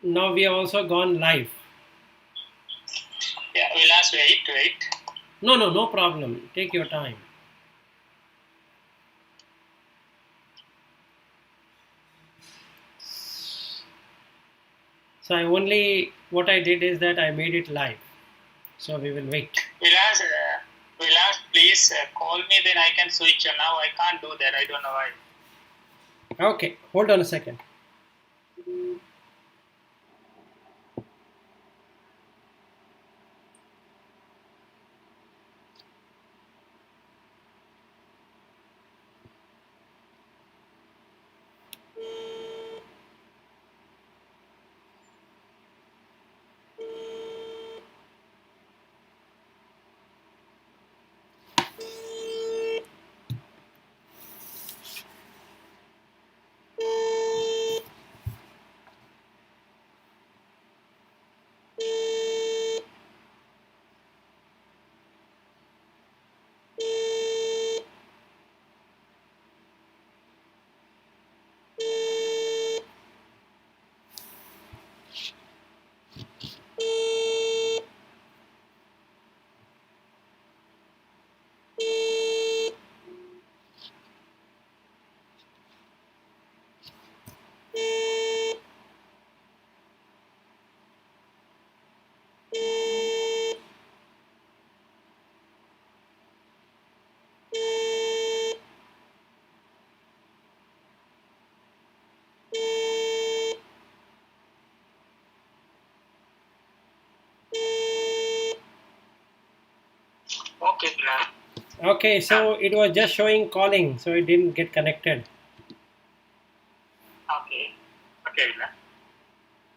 Now we have also gone live. Yeah, we'll ask wait. No problem. Take your time. So what I did is that I made it live. So we will wait. We'll ask, please call me, then I can switch. Now I can't do that. I don't know why. Okay, hold on a second. Okay, Bilal. Okay, so it was just showing calling, so it didn't get connected. Okay, Bilal.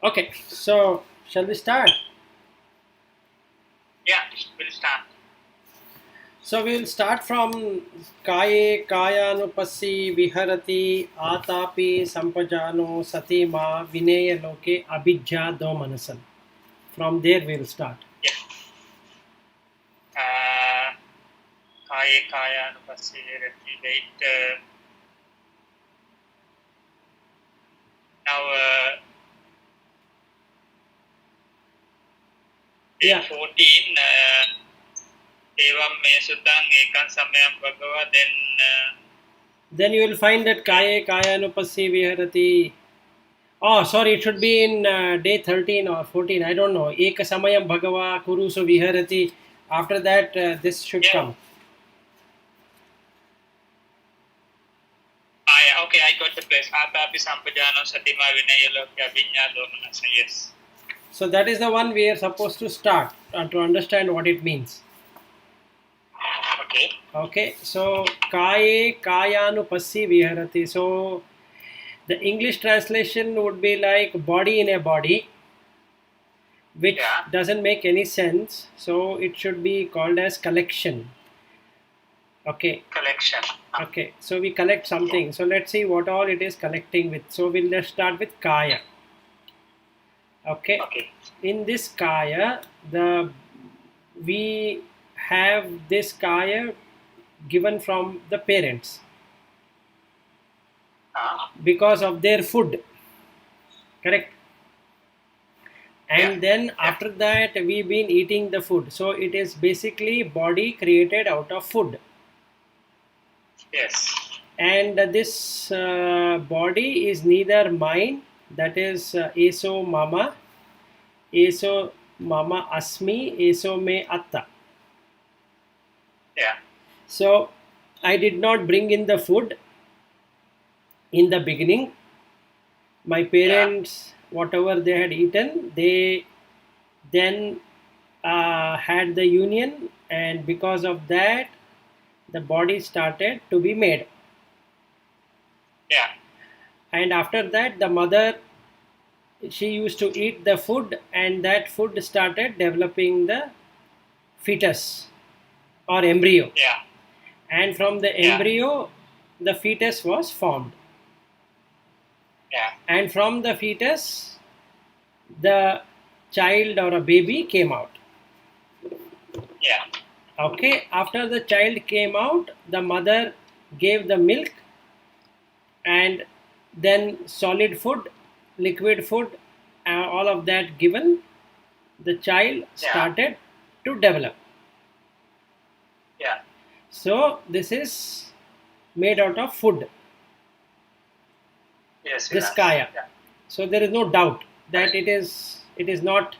Okay, so shall we start? Yeah, we'll start. So we will start from Kaye Kayanupassi Viharati Atapi Sampajano Satima Vinaya Loke Abhijja Do Manasan. From there we will start. Yeah. Kaya Nupasirati. Wait. Now, Yeah. 14. Evam me sutang ekam samayam bhagava. Then you will find that Kaye Kayanupassi Viharati. Oh, sorry, it should be in day 13 or 14. I don't know. Eka Samayam Bhagava Kurusu Viharati. After that, this should come. Okay, I got the place. Atapi sampajano satima vinaya lokya vinya domanasa. Yes. So that is the one we are supposed to start to understand what it means. Okay. Okay, so Kaye Kayanupassi Viharati. So the English translation would be like body in a body, which doesn't make any sense. So it should be called as collection. Okay. Collection. Okay, so we collect something. So let's see what all it is collecting with. So we'll just start with Kaya. Okay. In this Kaya, we have this Kaya given from the parents because of their food. Correct. And then after that we've been eating the food. So it is basically body created out of food. Yes. And this body is neither mine, that is eso mama asmi, eso me atta. Yeah. So I did not bring in the food in the beginning. My parents, whatever they had eaten, they then had the union, and because of that the body started to be made. Yeah. And after that the mother, she used to eat the food, and that food started developing the fetus or embryo. Yeah. And from the embryo the fetus was formed. Yeah. And from the fetus the child or a baby came out. Yeah. Okay, after the child came out, the mother gave the milk, and then solid food, liquid food, all of that given, the child started to develop. Yeah. So this is made out of food, Yes. this Vilas. kaya. Yeah. So there is no doubt that it is not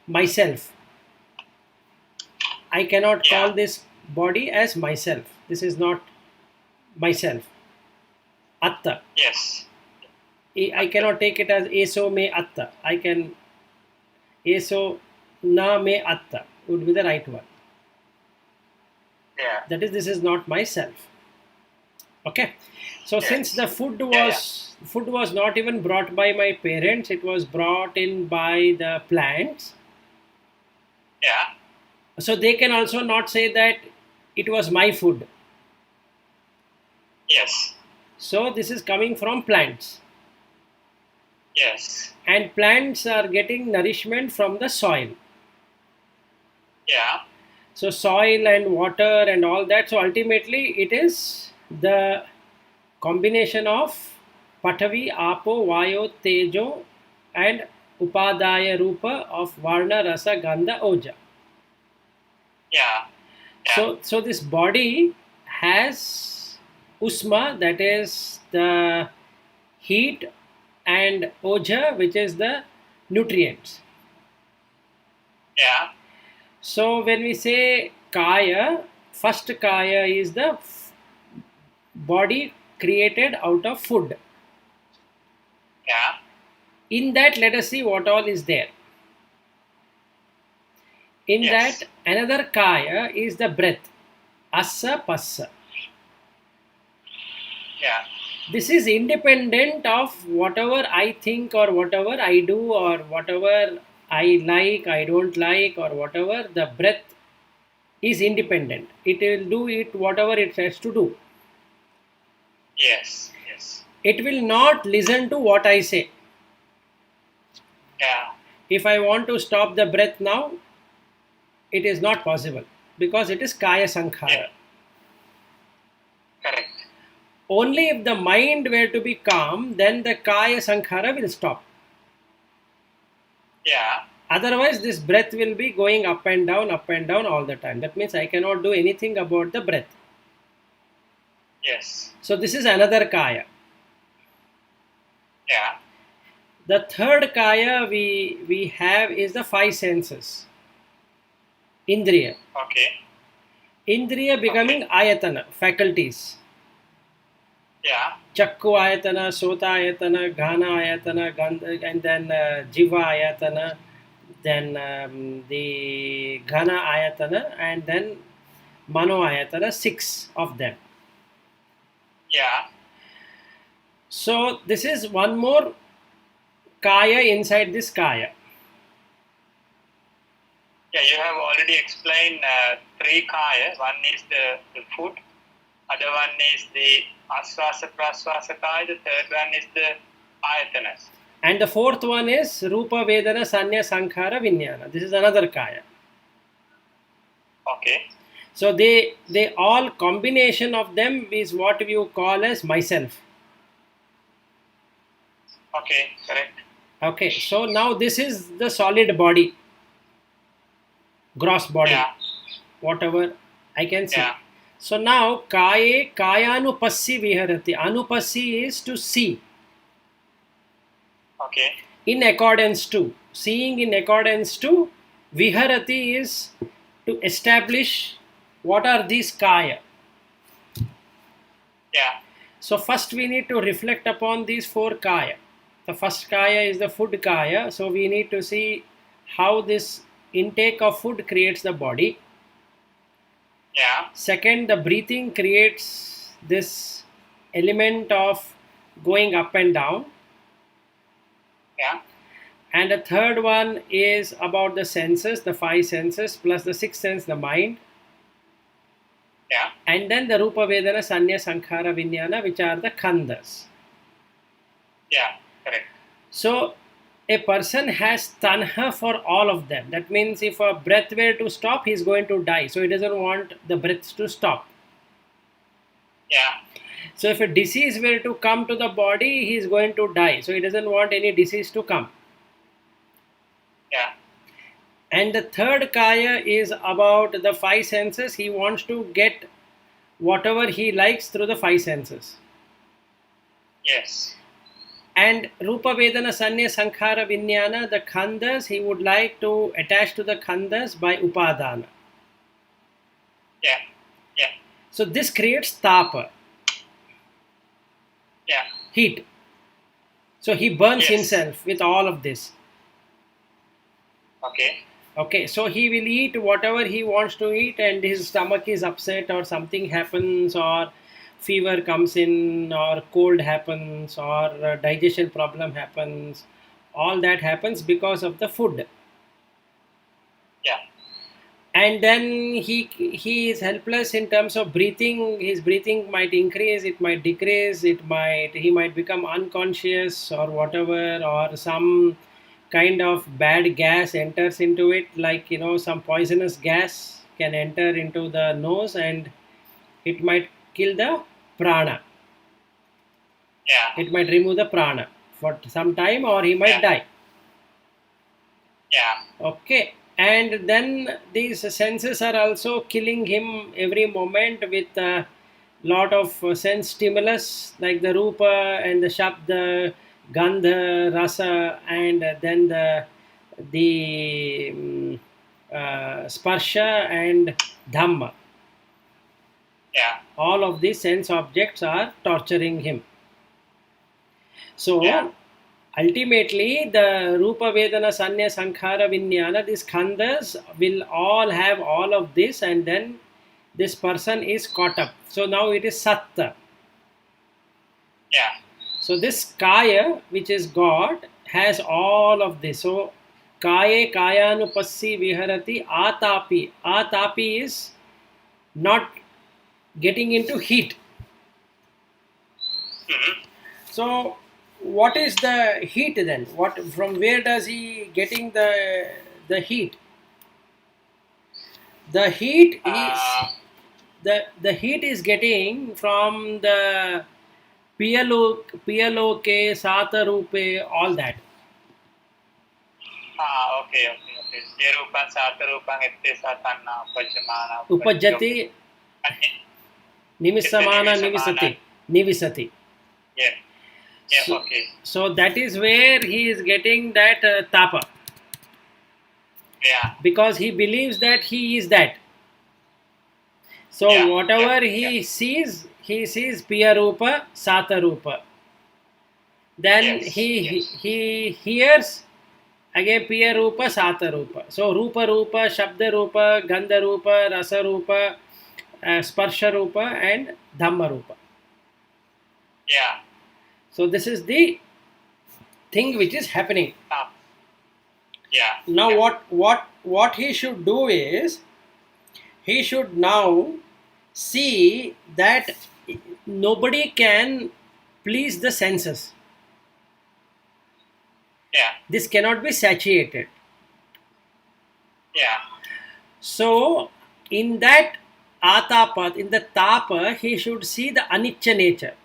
myself. I cannot call this body as myself. This is not myself. Atta. Yes. I cannot take it as eso me atta. I can eso na me atta would be the right one. Yeah. That is, this is not myself. Okay. So since the food was not even brought by my parents, it was brought in by the plants. Yeah. So they can also not say that it was my food. Yes. So this is coming from plants. Yes. And plants are getting nourishment from the soil. Yeah. So soil and water and all that. So ultimately it is the combination of Patavi, Apo, Vayo, Tejo and Upadaya Rupa of Varna, Rasa, Gandha, Oja. Yeah. So this body has Usma, that is the heat, and Oja, which is the nutrients. Yeah. So when we say Kaya, first Kaya is the body created out of food. Yeah. In that, let us see what all is there. In that, another Kaya is the breath. Assa, Passa. Yeah. This is independent of whatever I think or whatever I do or whatever I like, I don't like, or whatever. The breath is independent. It will do it whatever it has to do. Yes. Yes. It will not listen to what I say. Yeah. If I want to stop the breath now, it is not possible because it is Kaya Sankhara. Yeah. Correct. Only if the mind were to be calm, then the Kaya Sankhara will stop. Yeah. Otherwise, this breath will be going up and down all the time. That means I cannot do anything about the breath. Yes. So this is another Kaya. Yeah. The third Kaya we have is the five senses. Indriya. Okay. Indriya becoming Ayatana, faculties. Yeah. Chakku Ayatana, Sota Ayatana, Ghana Ayatana, Gandha, and then Jiva Ayatana, then the Ghana Ayatana, and then Mano Ayatana, 6 of them. Yeah. So this is one more Kaya inside this Kaya. Yeah, you have already explained 3 Kaya. One is the food, other one is the Asvasa Prasvasa Kaya, the third one is the Ayatanas. And the fourth one is Rupa Vedana Sanya Sankhara Vijnana. This is another Kaya. Okay. So they all combination of them is what you call as myself. Okay, correct. Okay, so now this is the solid body, gross body, whatever I can see. Yeah. So now Kaye Kayanupassi Viharati. Anupassi is to see. Okay. In accordance to. Seeing in accordance to. Viharati is to establish what are these Kaya. Yeah. So first we need to reflect upon these 4 Kaya. The first Kaya is the food Kaya. So we need to see how this intake of food creates the body. Yeah. Second, the breathing creates this element of going up and down. Yeah. And the third one is about the senses, the 5 senses plus the 6th sense, the mind. Yeah. And then the Rupa Vedana Sanya Sankhara Vijnana, which are the Khandhas. Yeah, correct. So a person has tanha for all of them. That means if a breath were to stop, he is going to die. So he doesn't want the breath to stop. Yeah. So if a disease were to come to the body, he is going to die. So he doesn't want any disease to come. Yeah. And the third kaya is about the five senses. He wants to get whatever he likes through the five senses. Yes. And Rupa Vedana Sanya Sankhara Vinyana, the khandhas, he would like to attach to the khandhas by upadana. Yeah. Yeah. So this creates tapa, Yeah. heat. So he burns Yes. himself with all of this. Okay. Okay, so he will eat whatever he wants to eat, and his stomach is upset, or something happens, or fever comes in, or cold happens, or digestion problem happens. All that happens because of the food. Yeah. And then he is helpless in terms of breathing. His breathing might increase, it might decrease, he might become unconscious or whatever, or some kind of bad gas enters into it, like some poisonous gas can enter into the nose, and it might kill the prana. Yeah. It might remove the prana for some time, or he might die. Yeah. Okay, and then these senses are also killing him every moment with a lot of sense stimulus, like the rupa and the shabda, gandha, rasa, and then the sparsha and dhamma. Yeah. All of these sense objects are torturing him. So Yeah. ultimately, the Rupa Vedana Sanya Sankhara Vinyana, these khandhas will all have all of this, and then this person is caught up. So now it is Satta. Yeah. So this Kaya, which is God, has all of this. So Kaye Kayanupassi Viharati Atapi. Atapi is not getting into heat. Mhm. So what is the heat then? From where does he getting the heat? The heat is the heat is getting from the Piyaloke, Satarupe, all that. Okay. Yerupang satarupang ette satanna upajamana Upajati Nimisamana Nivisamana. Nivisati. Yeah. Yeah. So, Okay. so that is where he is getting that tapa, Yeah. because he believes that he is that. So Yeah. whatever Yeah. he sees Piyarupa, Satarupa. Then Yes. he hears again Piya Rupa, Sata Rupa. So Rupa Rupa, Shabda Rupa, Gandha Rupa, Rasa Rupa, Sparsha Rupa, and Dhamma Rupa. Yeah. So this is the thing which is happening. Yeah. Now Yeah. what he should do is, he should now see that nobody can please the senses. Yeah. This cannot be satiated. Yeah. So, in that atapat, in the tapa, he should see the anicca nature.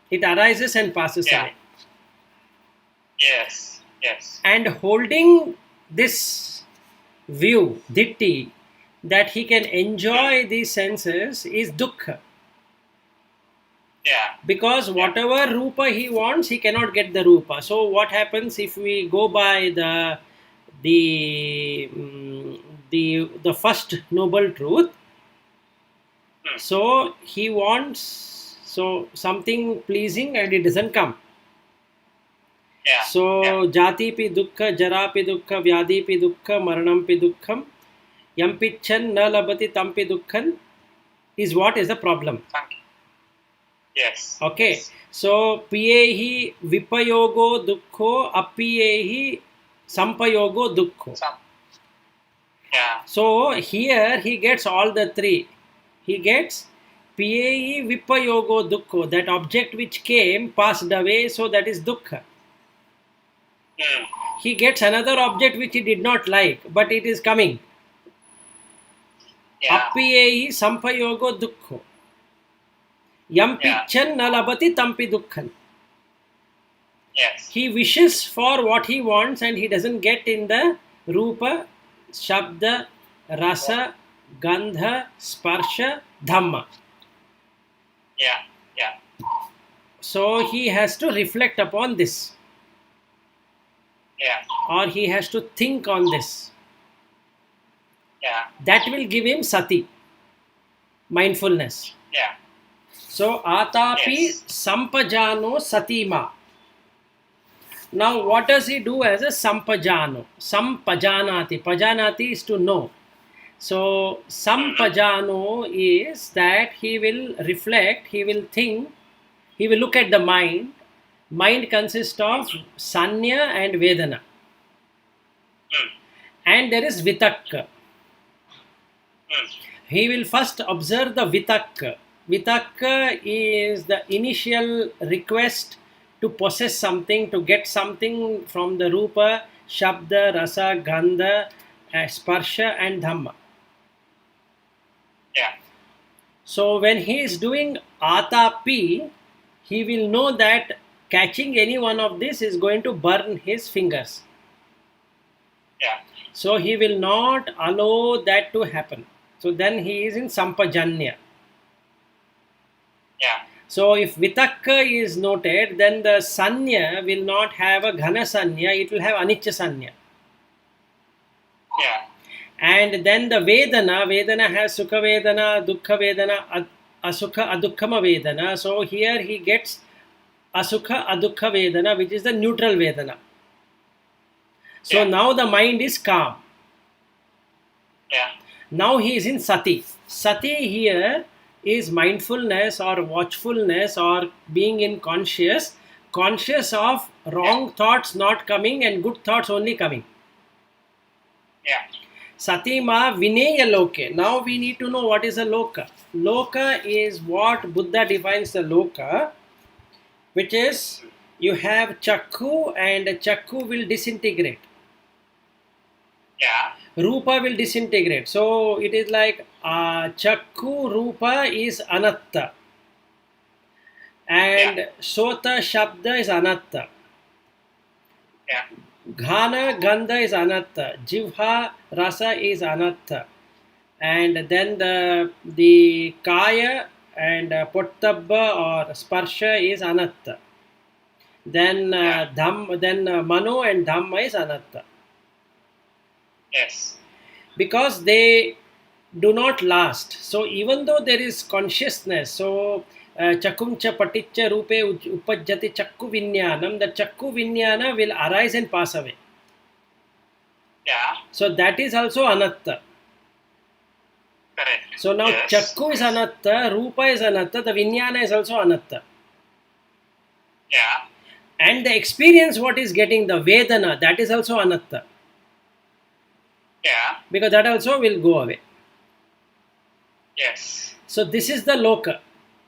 It arises and passes Yeah. away. Yes. Yes. And holding this view, ditti, that he can enjoy these senses is dukkha. Yeah. Because whatever rupa he wants, he cannot get the rupa. So what happens if we go by the first noble truth? So he wants something pleasing, and it doesn't come. Yeah. So jati pi dukkha, jara pi dukkha, vyadi pi dukkha, maranam pi dukkham, yam picchan na labati tam pi dukkhan is what is the problem. Thank you. Yes. Okay. Yes. So piyehi vipayogo dukkho, apiyehi sampayogo dukkho. Yeah. So here he gets all the three. He gets piyehi vipayogo dukkho, that object which came passed away, so that is dukkha. He gets another object which he did not like, but it is coming. Yeah. Appiyehi sampayogo dukkho. Yam picchan na labati tampi dukkhan. Yes. He wishes for what he wants, and he doesn't get in the Rupa, Shabda, Rasa, Gandha, Sparsha, Dhamma. Yeah. Yeah. So he has to reflect upon this, Yeah. or he has to think on this. Yeah. That will give him sati, mindfulness. Yeah. So atapi Yes. sampajano satima. Now what does he do as a sampajano? Sampajanati. Pajanati is to know. So sampajano is that he will reflect, he will think, he will look at the mind. Mind consists of sanya and vedana. And there is vitakka. He will first observe the vitakka. Vitakka is the initial request to possess something, to get something from the rupa, shabda, rasa, gandha, sparsha and dhamma. Yeah. So when he is doing atapi, he will know that catching any one of this is going to burn his fingers. Yeah. So he will not allow that to happen. So then he is in sampajanya. Yeah. So if vitakka is noted, then the sanya will not have a ghana sanya, it will have anicca sanya. Yeah. And then the Vedana has Sukha Vedana, Dukkha Vedana, Asukha Adukkama Vedana. So here he gets Asukha Adukkha Vedana, which is the neutral Vedana. So now the mind is calm. Yeah. Now he is in Sati. Sati here is mindfulness or watchfulness or being in conscious of wrong thoughts not coming and good thoughts only coming. Yeah. Satima Vineya Loke. Now we need to know what is a Loka. Loka is what Buddha defines the Loka, which is you have Chakku and Chakku will disintegrate. Yeah. Rupa will disintegrate. So it is like Chakku Rupa is Anatta. And Sota Shabda is Anatta. Yeah. Ghana Gandha is Anatta. Jivha Rasa is Anatta. And then the Kaya and Pottabba or Sparsha is Anatta. Then Mano and Dhamma is Anatta. Yes. Because they do not last. So even though there is consciousness, so Chakumcha Paticcha Rupe Upajjati Chakku Vinyanam, the Chakku Vinyana will arise and pass away. Yeah. So that is also Anatta. Correct. So now Chakku is Anatta, Rupa is Anatta, the Vinyana is also Anatta. Yeah. And the experience what is getting, the Vedana, that is also Anatta. Yeah. Because that also will go away. Yes. So this is the Loka.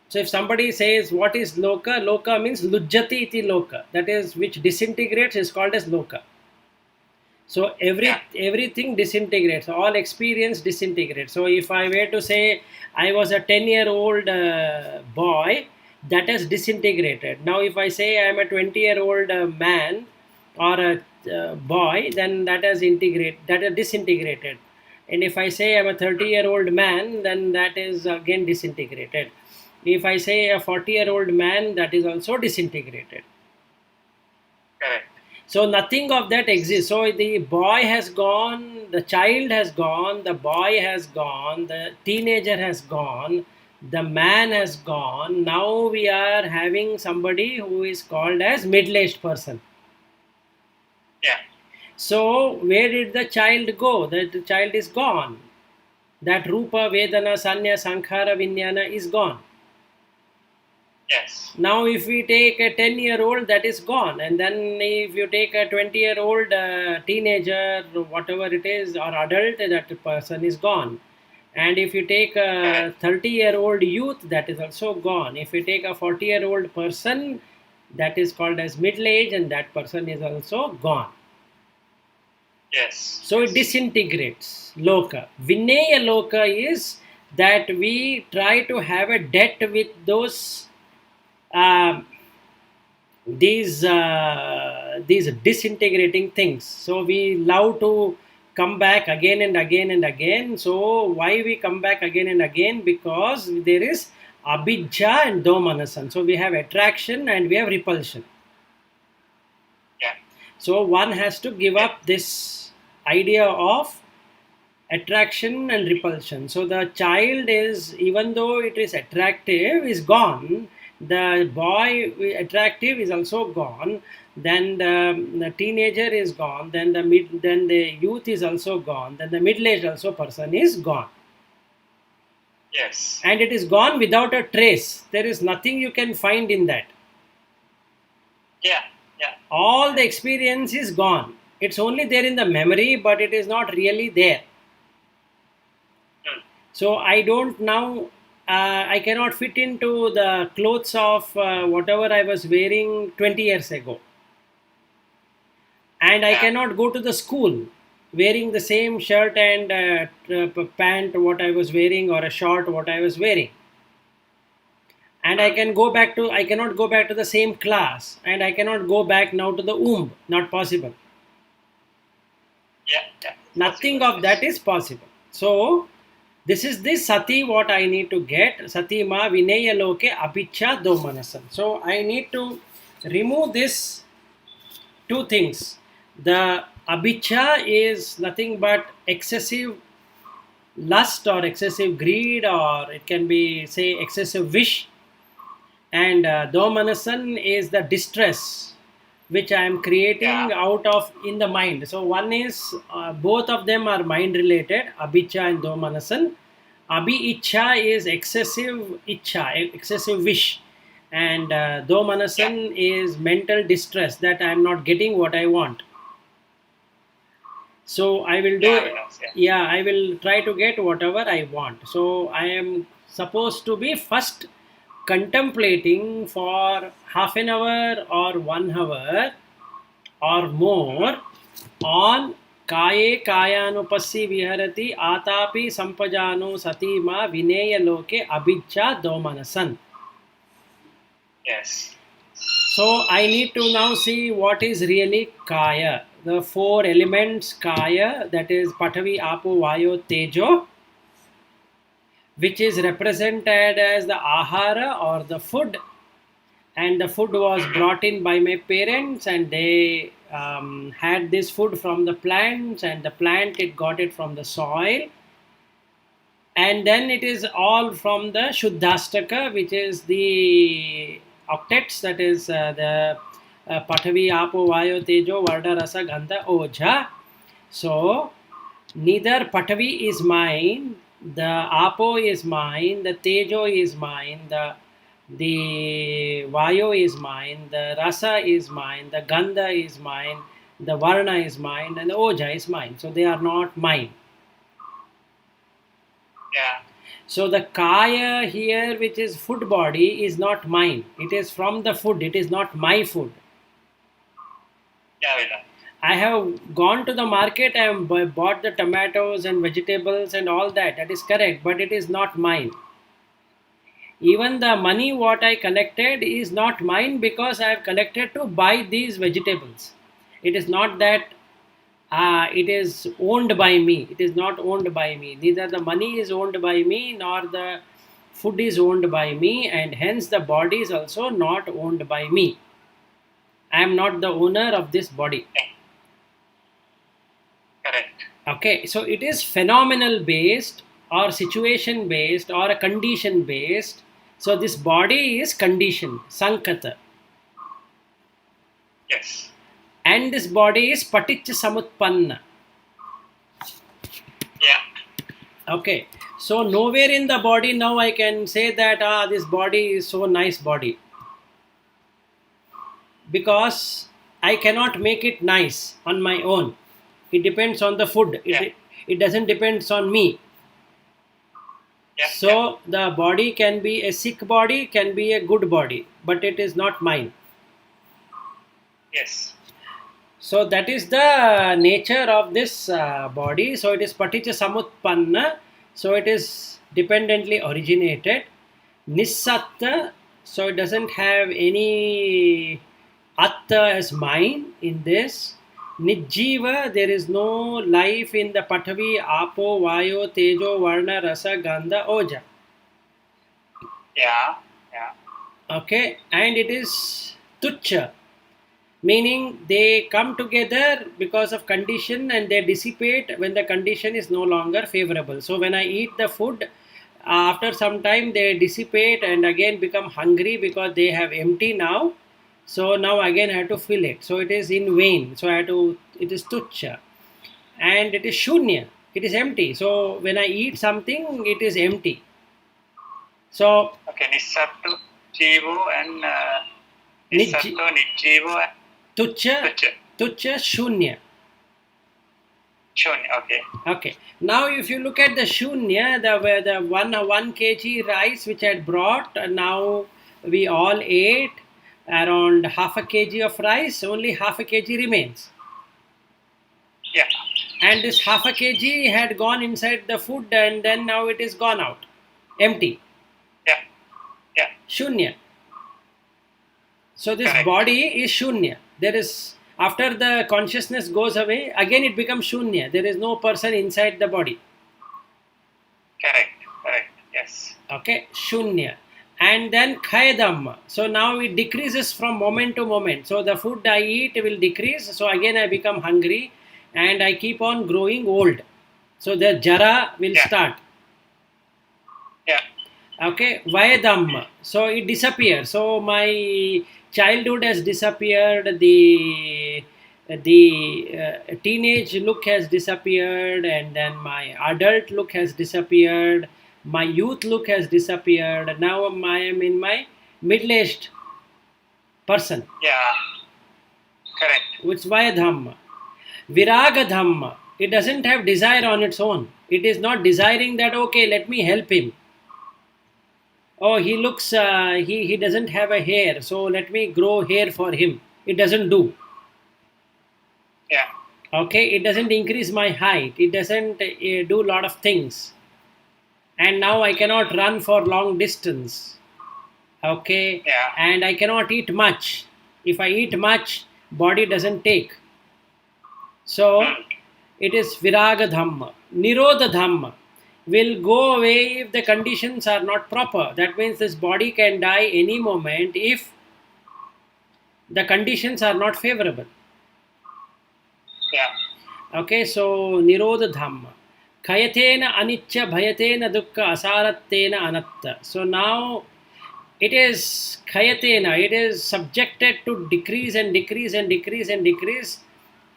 So if somebody says what is Loka, Loka means Lujjati iti Loka. That is which disintegrates is called as Loka. So everything disintegrates, all experience disintegrates. So if I were to say I was a 10-year-old boy, that has disintegrated. Now if I say I am a 20-year-old man or a boy, then that has disintegrated. And if I say I am a 30-year-old man, then that is again disintegrated. If I say a 40-year-old man, that is also disintegrated. Correct. So nothing of that exists. So the boy has gone, the child has gone, the boy has gone, the teenager has gone, the man has gone. Now we are having somebody who is called as middle-aged person. Yeah. So where did the child go? The child is gone. That Rupa, Vedana, Sanya, Sankhara, Vinyana is gone. Yes. Now if we take a 10-year-old, that is gone. And then if you take a 20-year-old teenager, whatever it is, or adult, that person is gone. And if you take a 30-year-old youth, that is also gone. If you take a 40-year-old person, that is called as middle age, and that person is also gone. Yes. So it disintegrates. Loka. Vineya Loka is that we try to have a debt with those these disintegrating things. So we love to come back again and again and again. So why we come back again and again? Because there is abhijja and domanasan. So we have attraction and we have repulsion. Yeah. So one has to give up this idea of attraction and repulsion. So the child is, even though it is attractive, is gone. The boy attractive is also gone. Then the teenager is gone. Then the youth is also gone. Then the middle-aged also person is gone. Yes. And it is gone without a trace. There is nothing you can find in that. Yeah. Yeah. All the experience is gone. It's only there in the memory, but it is not really there. So I don't now, I cannot fit into the clothes of whatever I was wearing 20 years ago. And I cannot go to the school wearing the same shirt and pant what I was wearing, or a short what I was wearing. And I cannot go back to the same class, and I cannot go back now to the womb. Not possible. Yeah. Nothing of that is possible. So this is this sati what I need to get. Sati ma vinaya loke abhiccha domanasan. So I need to remove this two things. The abhiccha is nothing but excessive lust or excessive greed, or it can be say excessive wish. And domanasan is the distress which I am creating out of in the mind. So one is, both of them are mind related, abhiccha and domanasan. Abhi-ichcha is excessive ichcha, excessive wish. And domanasan is mental distress, that I am not getting what I want. So I will do, I will try to get whatever I want. So I am supposed to be first contemplating for half an hour or 1 hour or more on kaye kayanupassi viharati atapi sampajano sati ma vineya loke abhiccha domanasan. Yes. So I need to now see what is really kaya. The 4 elements kaya, that is Pathavi, Apo, Vayo, Tejo, which is represented as the ahara or the food. And the food was brought in by my parents, and they had this food from the plants, and the plant it got it from the soil. And then it is all from the Shuddhastaka, which is the octets, that is the Pathavi, Apo, Vayo, Tejo, Varna, Rasa, Gandha, Oja. So neither Pathavi is mine, the Apo is mine, the Tejo is mine, the Vayo is mine, the Rasa is mine, the Gandha is mine, the Varna is mine, and the Oja is mine. So they are not mine. Yeah. So the Kaya here, which is food body, is not mine. It is from the food. It is not my food. Yeah, Vila. I have gone to the market, I have bought the tomatoes and vegetables and all that. That is correct, but it is not mine. Even the money what I collected is not mine, because I have collected to buy these vegetables. It is not that it is owned by me. It is not owned by me. Neither the money is owned by me, nor the food is owned by me, and hence the body is also not owned by me. I am not the owner of this body. Correct. Okay, so it is phenomenal based or situation based or a condition based. So this body is conditioned, sankata. Yes. And this body is paticca samutpanna. Yeah. Okay, so nowhere in the body now I can say that this body is so nice body, because I cannot make it nice on my own. It depends on the food. It doesn't depend on me. Yeah. So the body can be a sick body, can be a good body, but it is not mine. Yes. So that is the nature of this body. So it is paticca samutpanna. So it is dependently originated. Nissatta. So it doesn't have any atta as mine in this. Nijjiva, there is no life in the Pathavi, Apo, Vayo, Tejo, Varna, Rasa, Gandha, Oja. Yeah. Okay, and it is Tuchya, meaning they come together because of condition and they dissipate when the condition is no longer favorable. So when I eat the food, after some time they dissipate and again become hungry because they have empty now. So now again I have to fill it. So it is in vain. So it is Tuchya. And it is Shunya. It is empty. So when I eat something, it is empty. So Okay, Nissattu, Jivo and Nissattu, Nijjivo and Tuchya, Shunya. Shunya, okay. Okay. Now, if you look at the Shunya, the 1 kg rice which I had brought, now we all ate around half a kg of rice, only half a kg remains. Yeah. And this half a kg had gone inside the food and then now it is gone out, empty. Yeah. Shunya. So this Correct. body is Shunya. There is, after the consciousness goes away, again it becomes Shunya. There is no person inside the body. Correct. Yes. Okay, Shunya. And then Khaya Dhamma. So now it decreases from moment to moment. So the food I eat will decrease. So again I become hungry and I keep on growing old. So the Jara will start. Yeah. Okay, Vaya Dhamma. So it disappears. So my childhood has disappeared. The teenage look has disappeared, and then my adult look has disappeared. My youth look has disappeared. Now I am in my middle-aged person. Yeah. Correct. Which is Vaya Dhamma. Viraga Dhamma. It doesn't have desire on its own. It is not desiring that, okay, let me help him. Oh, he looks, he doesn't have a hair, so let me grow hair for him. It doesn't do. Yeah. Okay, it doesn't increase my height. It doesn't do a lot of things. And now I cannot run for long distance. Okay, Yeah. and I cannot eat much. If I eat much, body doesn't take. So it is Viraga Dhamma. Nirodha Dhamma will go away if the conditions are not proper. That means this body can die any moment if the conditions are not favorable. Yeah. Okay, so Nirodha Dhamma. Khayatena anicca bhayatena dukkha asarattena anatta. So now it is khayatena, it is subjected to decrease and decrease and decrease and decrease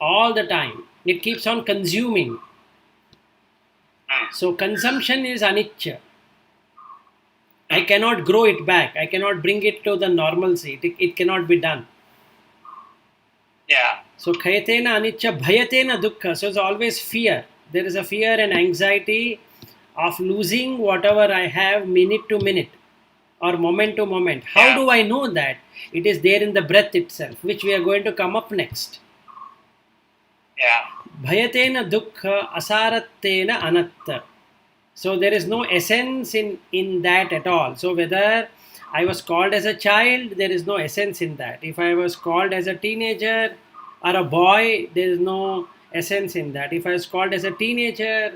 all the time. It keeps on consuming. So consumption is anicca. I cannot grow it back. I cannot bring it to the normalcy. It cannot be done. Yeah. So khayatena anicca bhayatena dukkha. So it's always fear. There is a fear and anxiety of losing whatever I have minute to minute or moment to moment. How do I know that? It is there in the breath itself, which we are going to come up next. Yeah. Bhayatena dukkha asarattena anatta. So there is no essence in that at all. So whether I was called as a child, there is no essence in that. If I was called as a teenager or a boy, there is no essence in that. If I was called as a teenager,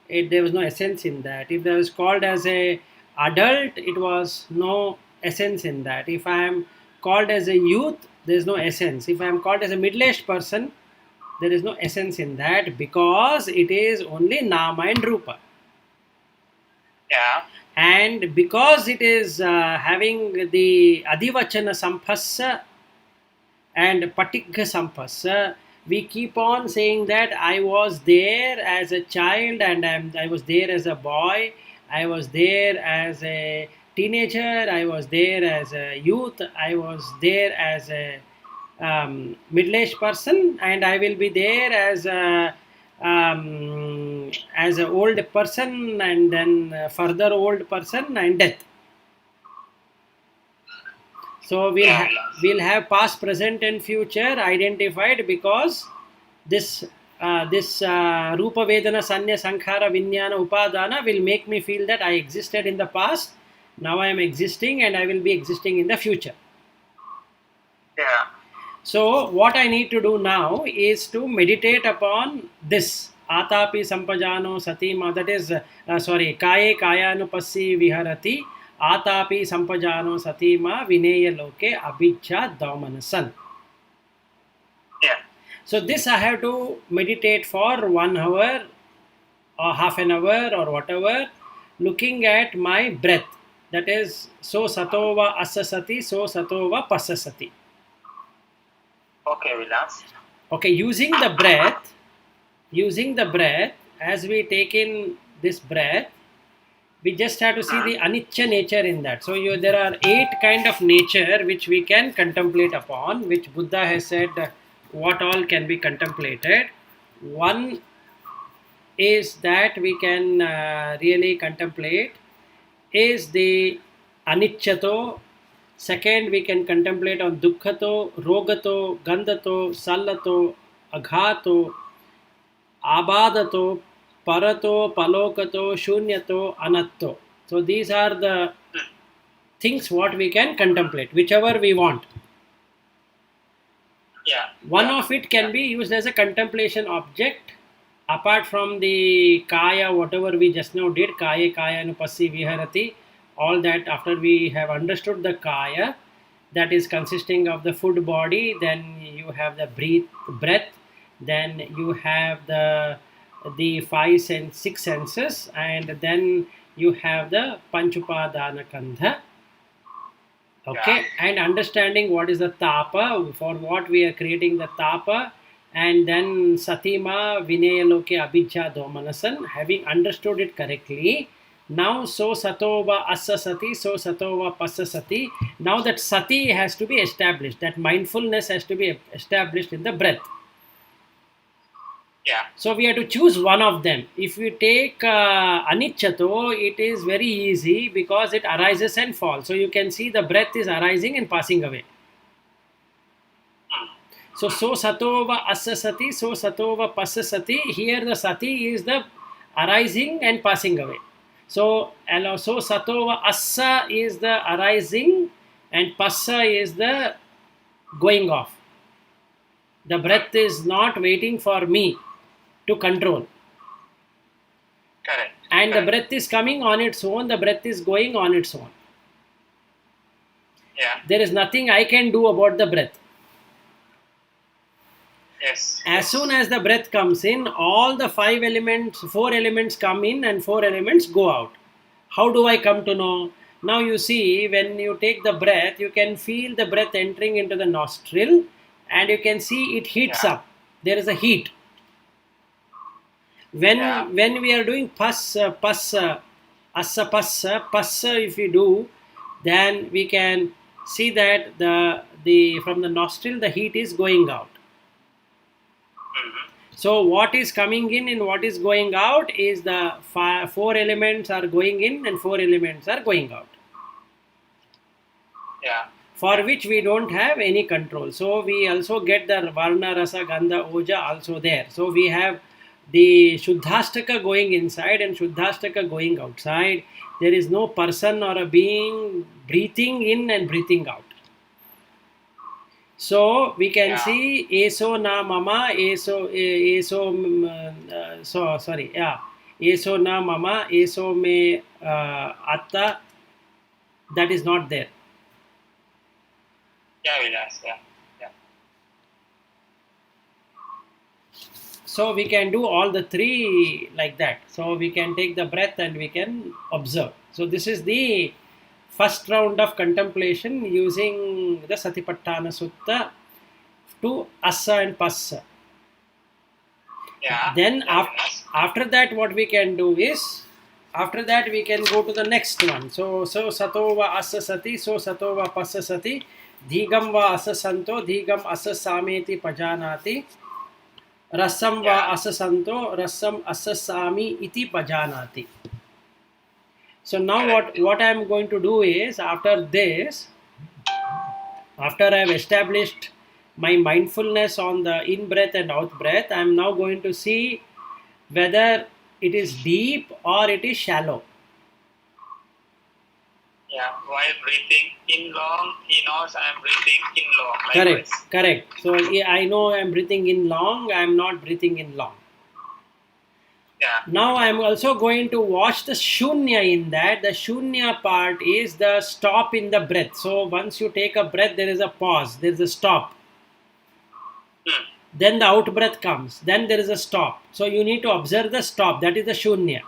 there was no essence in that. If I was called as a adult, it was no essence in that. If I am called as a youth, there is no essence. If I am called as a middle-aged person, there is no essence in that because it is only Nama and Rupa. Yeah. And because it is having the Adivachana Sampassa and Patigha Sampassa, we keep on saying that I was there as a child and I was there as a boy, I was there as a teenager, I was there as a youth, I was there as a middle-aged person, and I will be there as an old person, and then further old person and death. So we'll have past, present, and future identified because this Rupa Vedana Sanya Sankhara Vijnana Upadana will make me feel that I existed in the past, now I am existing, and I will be existing in the future. Yeah. So what I need to do now is to meditate upon this. Atapi sampajano satima, that is, kaye kayanupassi viharati, atapi sampajano satima vineya loke abhijja domanasan. Yeah. So this I have to meditate for 1 hour or half an hour or whatever, looking at my breath. That is, so satova asasati, so satova pasasati. Okay, Vilas. Okay, using the breath, as we take in this breath, we just have to see the anicca nature in that. So there are 8 kind of nature which we can contemplate upon, which Buddha has said what all can be contemplated. One is that we can really contemplate is the aniccato. Second, we can contemplate on dukkhato, rogato, gandhato, sallato, aghato, abadato, parato, palokato, shunyato, anatto. So these are the things what we can contemplate, whichever we want. Yeah. One of it can be used as a contemplation object, apart from the kaya, whatever we just now did, kaya anupassi viharati, all that after we have understood the kaya, that is consisting of the food body, then you have the breath, then you have the 6 senses, and then you have the panchupadana kandha. Okay, and understanding what is the tapa, for what we are creating the tapa, and then satima vinaya loke abhijja domanasan. Having understood it correctly, now so satova asasati, so satova pasasati. Now that sati has to be established, that mindfulness has to be established in the breath. Yeah. So we have to choose one of them. If we take aniccato, it is very easy because it arises and falls. So you can see the breath is arising and passing away. So satova asasati, so satova pasasati. Here the sati is the arising and passing away. So satova assa is the arising and passa is the going off. The breath is not waiting for me to control. Correct. And the breath is coming on its own, the breath is going on its own. Yeah. There is nothing I can do about the breath. Yes. As soon as the breath comes in, all the 4 elements come in and 4 elements go out. How do I come to know? Now you see, when you take the breath, you can feel the breath entering into the nostril and you can see it heats up. There is a heat. When we are doing passa, assa, passa, if we do, then we can see that from the nostril the heat is going out. So what is coming in and what is going out is the 4 elements are going in and 4 elements are going out. Yeah. For which we don't have any control. So we also get the varna, rasa, gandha, oja also there. So we have the Shuddhastaka going inside and Shuddhastaka going outside. There is no person or a being breathing in and breathing out. So we can see eso na mama, eso na mama, eso me atta. That is not there. Yeah, Vilas. Yeah. So we can do all the 3 like that. So we can take the breath and we can observe. So this is the first round of contemplation using the Satipatṭhāna Sutta to assa and passa. Yeah. Then after that, what we can do is, after that we can go to the next one. So satova asasati, so satova passasati, dhīgam va asasanto, dhīgam asasameti pajanati, rasam va asasanto, rasam asasami iti pajanati. So now what I am going to do is, after this, after I have established my mindfulness on the in-breath and out-breath, I am now going to see whether it is deep or it is shallow. Yeah, while breathing in long, he knows I am breathing in long. Likewise. Correct. So yeah, I know I'm breathing in long, I'm not breathing in long. Yeah. Now I am also going to watch the shunya in that. The shunya part is the stop in the breath. So once you take a breath, there is a pause, there is a stop. Hmm. Then the out breath comes, then there is a stop. So you need to observe the stop, that is the shunya.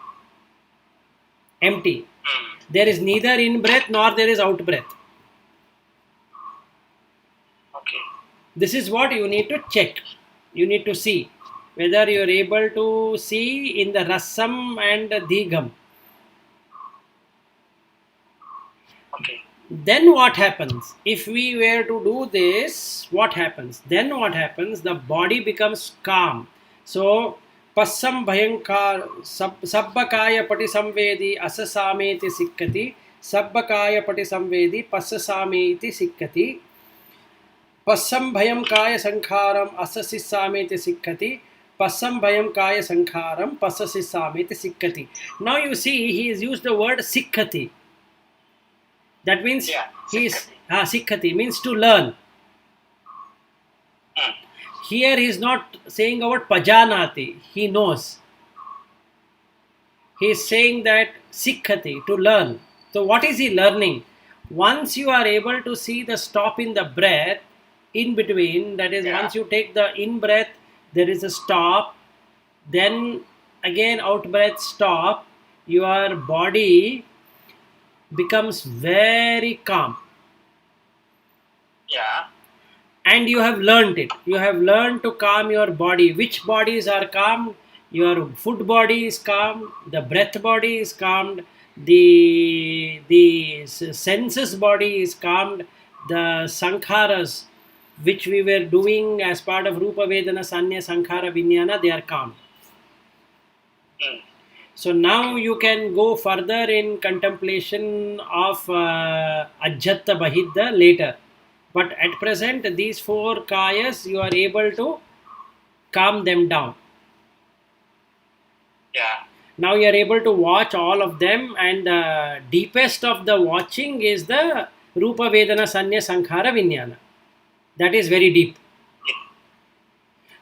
Empty. Hmm. There is neither in breath nor there is out breath. Okay. This is what you need to check. You need to see whether you are able to see in the rasam and dhigam. Okay. Then what happens? If we were to do this, what happens? Then what happens? The body becomes calm. So, passam bhayankar sabbakaya pati samvedi asasameti sikkati sabbakaya pati samvedi passasameti sikkati passam bhayam kaya sankharam asasisameti sikkati passam bhayam kaya sankharam passasisameti sikkati. Now you see he has used the word sikkati. That means he is sikkati means to learn. Here he is not saying about pajanati, he knows. He is saying that sikkati, to learn. So what is he learning? Once you are able to see the stop in the breath, in between, that is once you take the in breath, there is a stop, then again out breath stop, your body becomes very calm. Yeah. And you have learned it. You have learned to calm your body. Which bodies are calmed? Your foot body is calmed, the breath body is calmed, the senses body is calmed, the sankharas which we were doing as part of Rupa Vedana Sanya Sankhara Vijnana, they are calmed. So now you can go further in contemplation of Ajjatta Bahidda later. But at present, these four kayas, you are able to calm them down. Yeah. Now you are able to watch all of them, and the deepest of the watching is the Rupa Vedana Sanya Sankhara Vijnana. That is very deep.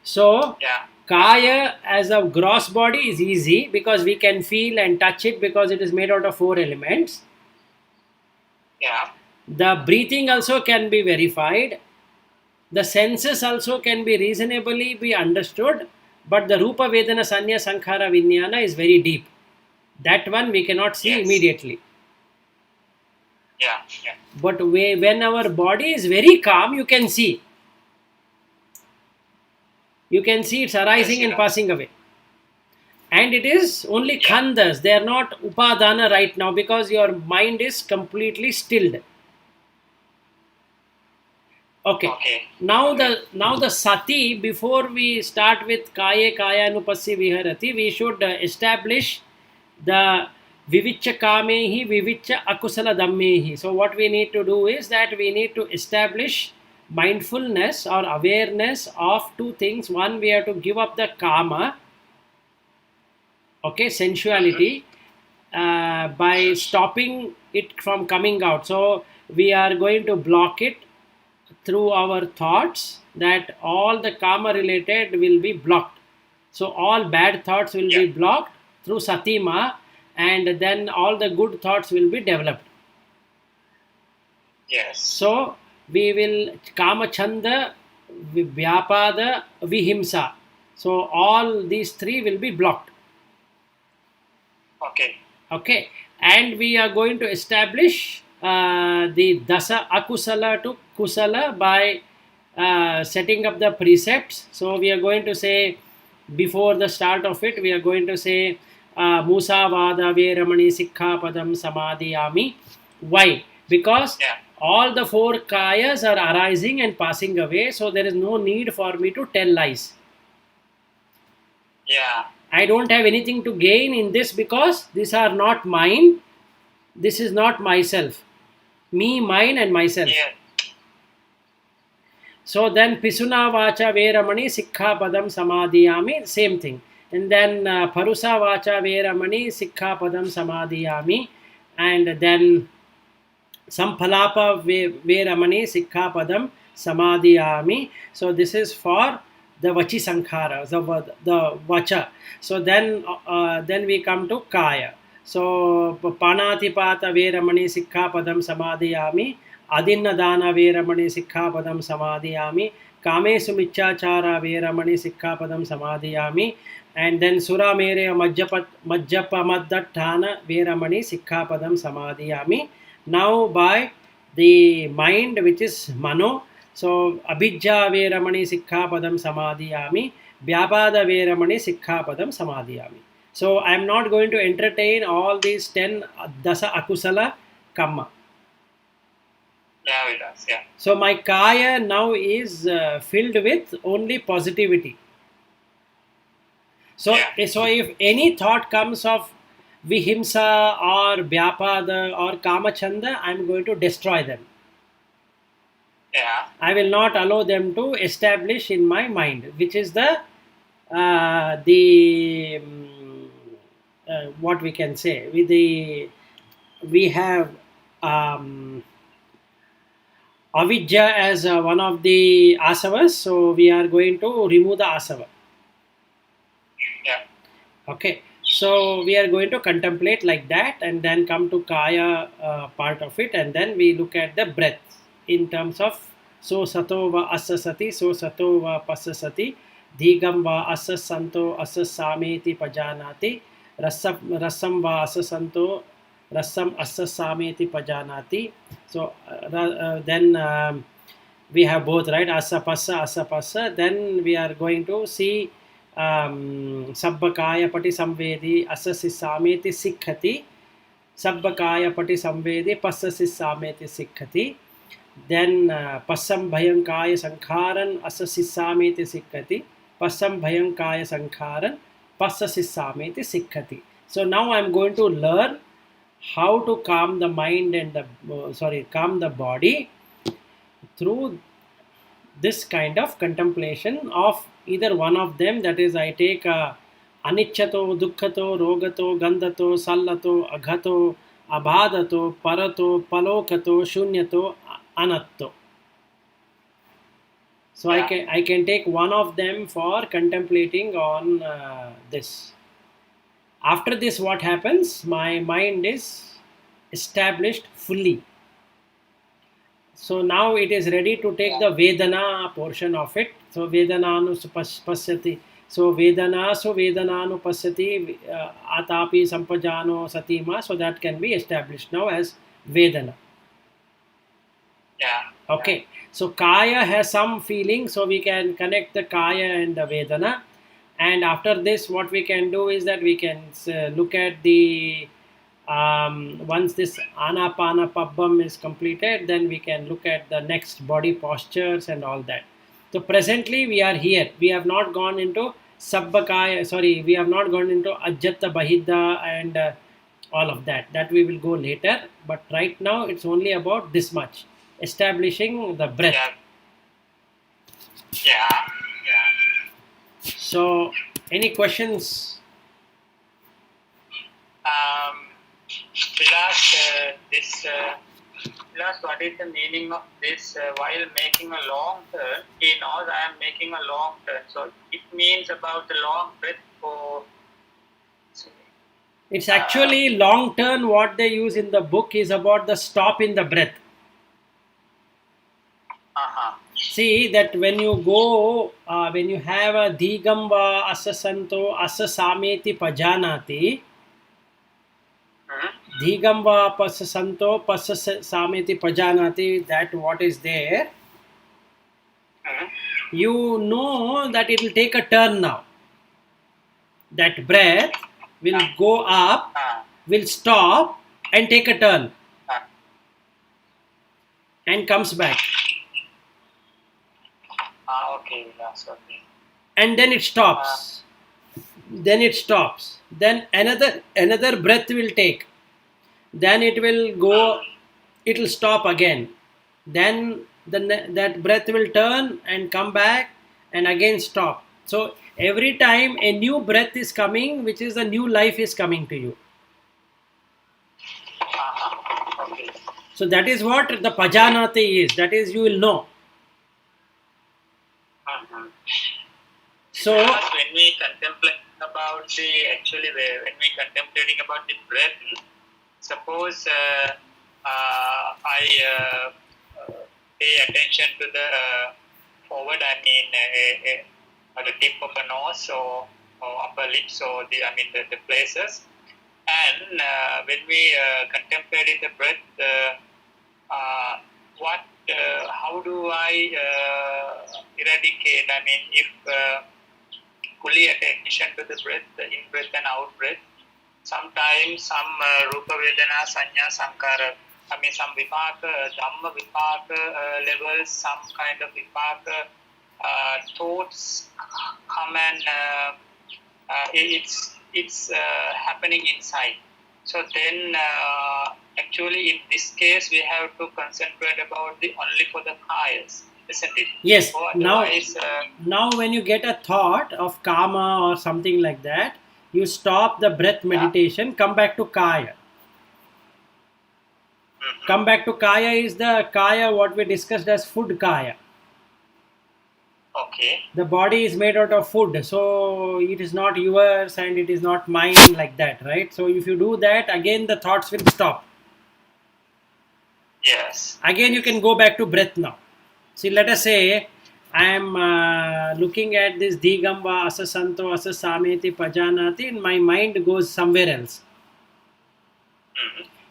So, kaya as a gross body is easy because we can feel and touch it because it is made out of four elements. Yeah. The breathing also can be verified. The senses also can be reasonably be understood. But the Rupa Vedana Sanya Sankhara Vijnana is very deep. That one we cannot see immediately. Yeah. But when our body is very calm, you can see. You can see it's arising and passing away. And it is only khandas. They are not upadana right now because your mind is completely stilled. Okay. Now the sati, before we start with kaya anupassi viharati, we should establish the vivicha kamehi vivicha akusala dhammehi. So what we need to do is that we need to establish mindfulness or awareness of two things. One, we have to give up the kama, sensuality, by stopping it from coming out. So we are going to block it through our thoughts, that all the kama related will be blocked. So all bad thoughts will be blocked through satima, and then all the good thoughts will be developed. Yes. So we will kama chanda, vyapada, vihimsa. So all these three will be blocked. Okay. And we are going to establish the dasa akusala to kusala by setting up the precepts. So we are going to say, before the start of it, we are going to say Musavada Veramani Sikha Padam Samadhiyami. Why? Because all the four kayas are arising and passing away, so there is no need for me to tell lies. I don't have anything to gain in this because these are not mine. This is not myself. Me, mine and myself. So then Pisuna Vacha Veramani Sikha Padam Samadhiyami, same thing. And then Parusa Vacha Veramani Sikha Padam Samadhiyami. And then Sampalapa Veramani Sikkhapadam Samadhiyami. So this is for the Vachi Sankhara, the Vacha. So then we come to Kaya. So Panatipata Veramani Sikkhapadam Samadhiyami, Adinnadana Veramani Sikkhapadam Samadhiyami, Kamesu Michachara Veramani Sikkhapadam Samadhiyami, and then Sura Mere Majjapamatthāna Veramani Sikkhapadam Samadhiyami. Now by the mind, which is Mano, so Abhijja Veramani Sikkhapadam Samadhiyami, Vyapada Veramani Sikkhapadam Samadhiyami. So I am not going to entertain all these 10 Dasa Akusala Kamma. Yeah, Vilas, yeah. So my Kaya now is filled with only positivity. So, so if any thought comes of Vihimsa or Vyapada or Kamachanda, I am going to destroy them. Yeah. I will not allow them to establish in my mind, which is what we can say. We have Avidya as one of the asavas, so we are going to remove the asava. Yeah. Okay. So we are going to contemplate like that, and then come to Kaya part of it, and then we look at the breath in terms of so sato va asasati, so sato va pasasati, dhigam va asasanto asasameti pajanati, rasam va asasanto rasam asasameti pajanati. So then we have both, right? Asapasa. Then we are going to see Sabbakaya Pati Samvedi Asasisameti Sikkhati, Sabbakaya Pati Samvedi Passasisameti Sikkhati, then Passam Bhayankaya Sankharan Asasisameti Sikkhati, Passam Bhayankaya Sankharan Passasisameti Sikkhati. So now I am going to learn how to calm the mind and calm the body through this kind of contemplation of either one of them. That is, I take Anicchato, Dukkhato, Rogato, Gandhato, Sallato, Aghato, Abhadato, Parato, Palokato, Shunyato, Anatto. So I can take one of them for contemplating on this. After this, what happens? My mind is established fully. So now it is ready to take the Vedana portion of it. So Vedananu Pasyati. So Vedananu Pasyati Atapi Sampajano Satima. So that can be established now as Vedana. Yeah. Okay. So Kaya has some feeling. So we can connect the Kaya and the Vedana. And after this, what we can do is that we can look at the once this Anapana Pabbam is completed, then we can look at the next body postures and all that. So presently we are here. We have not gone into Sabbakaya, we have not gone into Ajjatta Bahidda and all of that. That we will go later. But right now it's only about this much. Establishing the breath. Yeah. So, any questions? Vilas, what is the meaning of this? While making a long turn, he knows I am making a long turn. So it means about the long breath for. It's actually long turn. What they use in the book is about the stop in the breath. See that when you go, when you have a Dhigamba Asasanto Asasameti Pajanati, Dhigamba Pasasanto Pasasameti Pajanati, that what is there, you know that it will take a turn now. That breath will go up, will stop and take a turn and comes back. Okay, that's okay. And then it stops. Then another breath will take. Then it will go, it will stop again. Then that breath will turn and come back and again stop. So every time a new breath is coming, which is a new life is coming to you. Okay. So that is what the pajanati is. That is, you will know. So because when we contemplate about when we contemplating about the breath, suppose I pay attention to the forward, at the tip of a nose or upper lips or the places, and when we contemplate the breath, how do I eradicate? If fully attention to the breath, the in-breath and out-breath, sometimes some Rupa Vedana, Sanya, Sankara, some Vipaka, Dhamma Vipaka levels, some kind of Vipaka thoughts come and it's happening inside. So then actually in this case we have to concentrate about only for the kayas, isn't it? yes, So now when you get a thought of kama or something like that, you stop the breath meditation, come back to kaya. Come back to kaya is the kaya what we discussed as food kaya. Okay. The body is made out of food, so it is not yours and it is not mine, like that, right? So if you do that, again the thoughts will stop. Yes. Again you can go back to breath now. See, let us say I am looking at this Digamba Asasanto Asasameti Pajanati, and my mind goes somewhere else.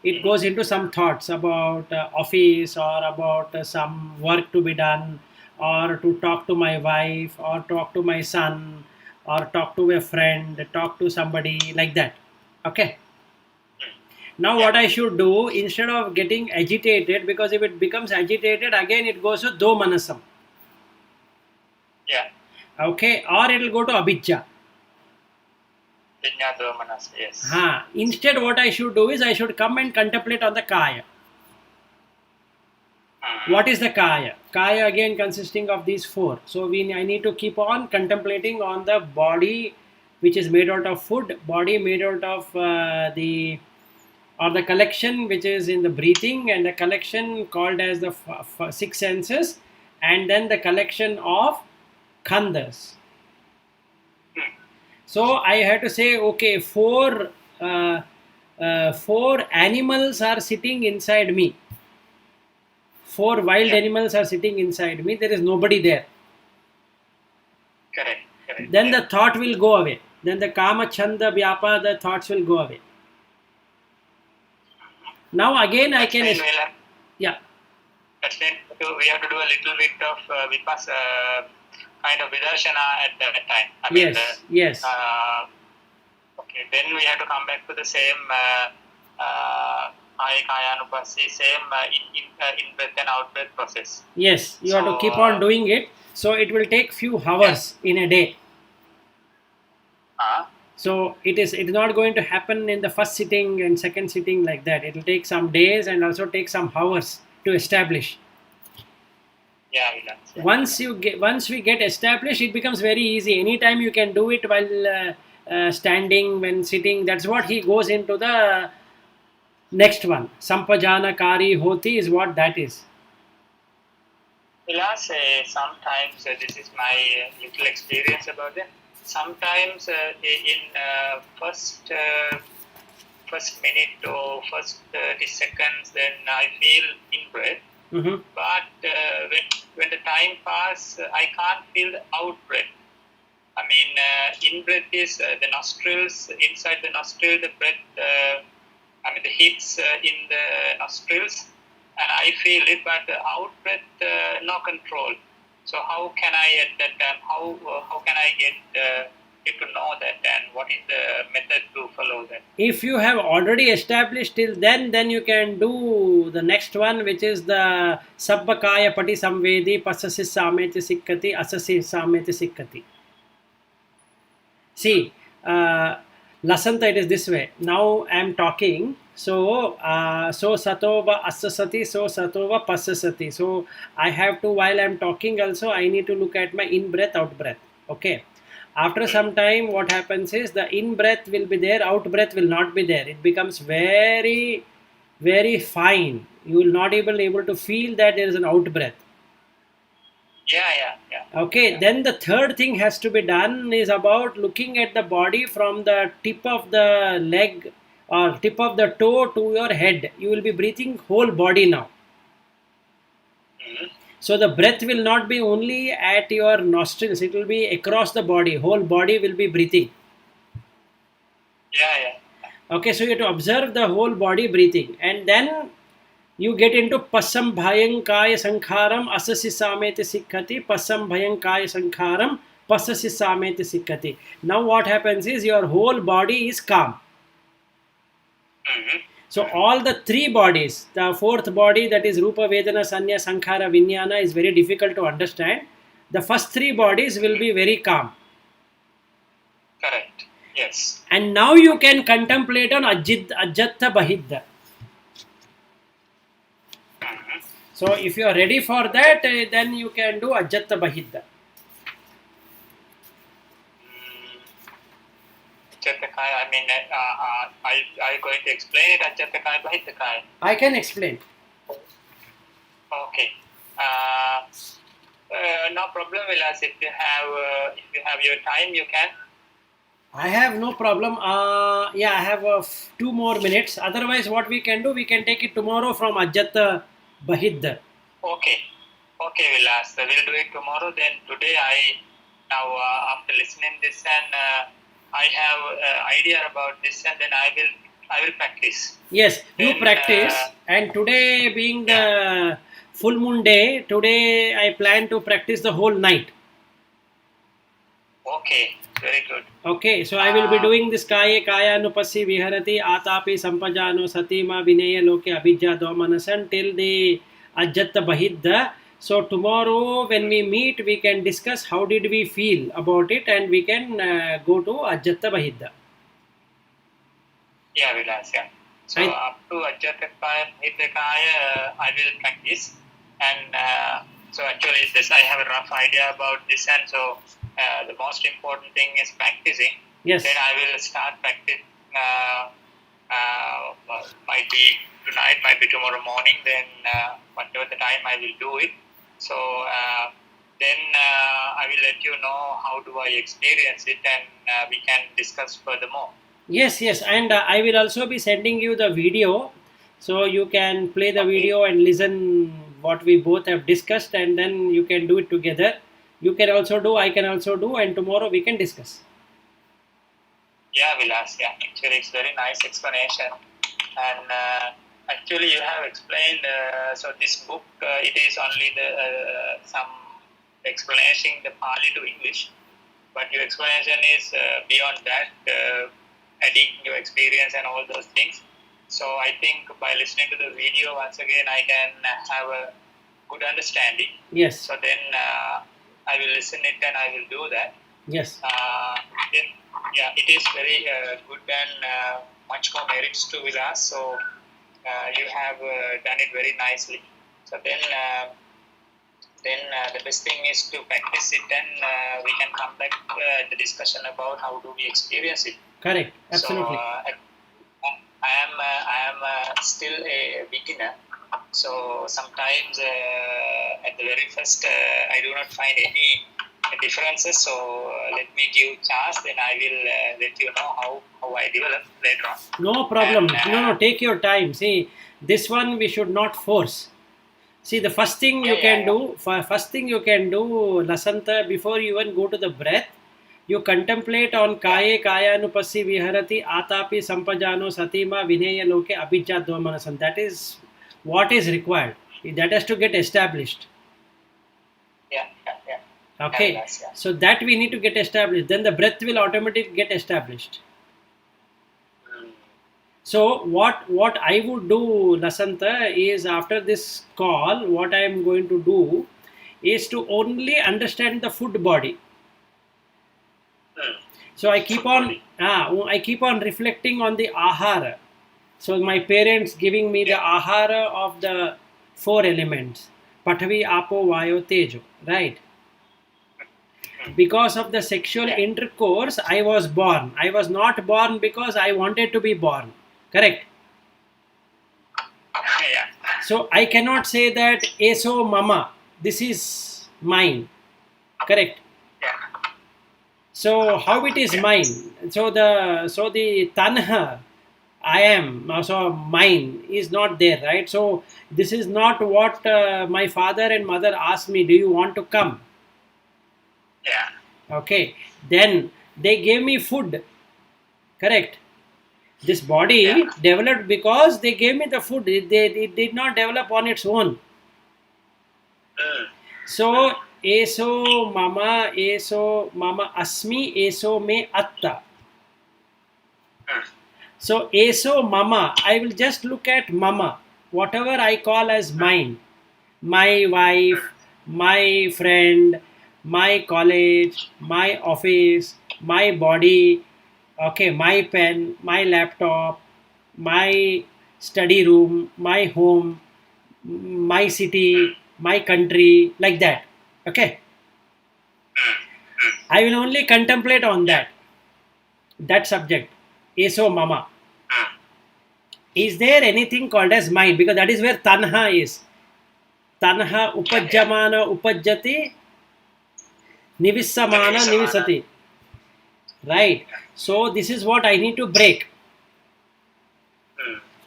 It goes into some thoughts about office or about some work to be done, or to talk to my wife, or talk to my son, or talk to a friend, talk to somebody, like that. Okay. Now what I should do, instead of getting agitated, because if it becomes agitated, again it goes to do manasam. Yeah. Okay, or it will go to abhijja. Yes. Instead what I should do is I should come and contemplate on the kaya. What is the kaya? Kaya again consisting of these four. So I need to keep on contemplating on the body which is made out of food, body made out of the collection which is in the breathing, and the collection called as the six senses, and then the collection of khandhas. So I had to say, okay, four animals are sitting inside me. Four wild animals are sitting inside me. There is nobody there. Correct. Then the thought will go away. Then the kama, chanda, vyapa, the thoughts will go away. Now again I can... Yeah. That's when we have to do a little bit of vipassana, kind of vidarshana at that time. Yes. Okay, then we have to come back to the same kayanupassi, same in-breath and out-breath process. Yes, you have to keep on doing it. So it will take few hours in a day. So it is not going to happen in the first sitting and second sitting like that. It will take some days and also take some hours to establish. Yeah. Once we get established, it becomes very easy. Anytime you can do it while standing, when sitting. That's what he goes into the next one. Sampajana kari hoti is what that is. Vilas, sometimes this is my little experience about it. Sometimes in first minute or first 30 seconds, then I feel in-breath. Mm-hmm. But when the time passes, I can't feel the out-breath. In-breath is the nostrils, inside the nostril, the breath, the heat's in the nostrils, and I feel it, but the out-breath, no control. So how can I at that time, how can I get to know that, and what is the method to follow that? If you have already established till then you can do the next one, which is the Sabbakaya Pati Samvedi Pasasi Sameti Sikkati Asasi Sameti Sikkati. See, Lasanta, it is this way. Now I am talking. So satova asasati, so satova pasasati. So I have to, while I am talking also, I need to look at my in-breath, out-breath. Okay. After some time, what happens is the in-breath will be there, out-breath will not be there. It becomes very, very fine. You will not able to feel that there is an out breath. Yeah. Okay, then the third thing has to be done is about looking at the body from the tip of the leg or tip of the toe to your head. You will be breathing whole body now. So the breath will not be only at your nostrils, it will be across the body. Whole body will be breathing. Yeah. Okay, so you have to observe the whole body breathing, and then you get into pasam bhayam kaya sankharam asasi sameti sikkati, pasam bhayam kaya sankharam pasasi sameti sikkati. Now what happens is your whole body is calm. So all the three bodies, the fourth body, that is Rupa, Vedana, Sanya, Sankhara, Vijnana, is very difficult to understand. The first three bodies will be very calm. Correct. Yes. And now you can contemplate on Ajjatta Bahidda. So if you are ready for that, then you can do Ajjatta Bahidda. Ajjatakaya, I mean, are you going to explain it? Ajjatakaya, Bahitakaya? I can explain. Okay. No problem, Vilas. If you have your time, you can. I have no problem. Yeah, I have 2 more minutes. Otherwise, what we can do, we can take it tomorrow from Ajjatta Bahidda. Okay, Vilas. We'll do it tomorrow. Then today, after listening this and I have idea about this, and then I will practice. Yes, you Then, practice. And today being the full moon day, today I plan to practice the whole night. Okay, very good. Okay, so I will be doing this kaya anupassi viharati atapi sampajano satima vinaya loke abhijja dhamanasan till the Ajjatta Bahidda. So tomorrow when we meet, we can discuss how did we feel about it, and we can go to Ajjatta Bahidda. Yeah, Vilas, yeah. So up to Ajjatakaya, I will practice. And so actually this, I have a rough idea about this, and so the most important thing is practicing. Yes. Then I will start practice. Might be tonight, might be tomorrow morning. Then whatever the time, I will do it. So then I will let you know how do I experience it, and we can discuss furthermore. Yes, and I will also be sending you the video, so you can play the video and listen what we both have discussed, and then you can do it together. You can also do, I can also do, and tomorrow we can discuss. Yeah, Vilas, yeah. Actually, it's very nice explanation. And actually, you have explained, so this book, it is only some explanation the Pali to English, but your explanation is beyond that, adding your experience and all those things. So I think by listening to the video, once again, I can have a good understanding. Yes. So then I will listen it and I will do that. Yes. Then, yeah, it is very good and much more merits to Vilas. So you have done it very nicely. So then the best thing is to practice it, and we can come back the discussion about how do we experience it. Correct. Absolutely. So I am still a beginner. So sometimes at the very first I do not find any differences. So let me give chance. Then I will let you know how I develop later on. No problem. And, No, take your time. See, this one we should not force. See, the first thing you can do, Lasanta, before you even go to the breath, you contemplate on kaya anupassi viharati atapi sampajano satima vinaya loke abhijja dhamanasan. That is what is required. That has to get established. Yeah. Okay. Yes, yeah. So that we need to get established. Then the breath will automatically get established. So what I would do, Lasanta, is after this call, what I am going to do is to only understand the food body. So I keep on reflecting on the ahara. So my parents giving me the ahara of the 4 elements, Pathavi, Apo, Vayo, Tejo, right? Because of the sexual intercourse, I was born. I was not born because I wanted to be born. Correct? Yeah. So I cannot say that eso mama, this is mine. Correct. Yeah. So how it is mine? So the tanha, I am, so mine is not there, right? So this is not what my father and mother asked me, do you want to come? Yeah. Okay. Then they gave me food. Correct. This body Yeah. developed because they gave me the food. It did not develop on its own. So, eso mama asmi, eso me atta. So, eso mama, I will just look at mama, whatever I call as mine, my wife, my friend, my college, my office, my body, okay, my pen, my laptop, my study room, my home, my city, my country, like that. Okay. I will only contemplate on that subject. Eso mama. Is there anything called as mind? Because that is where tanha is. Tanha upajjamana upajjati nivissamana nivisati. Right. So this is what I need to break.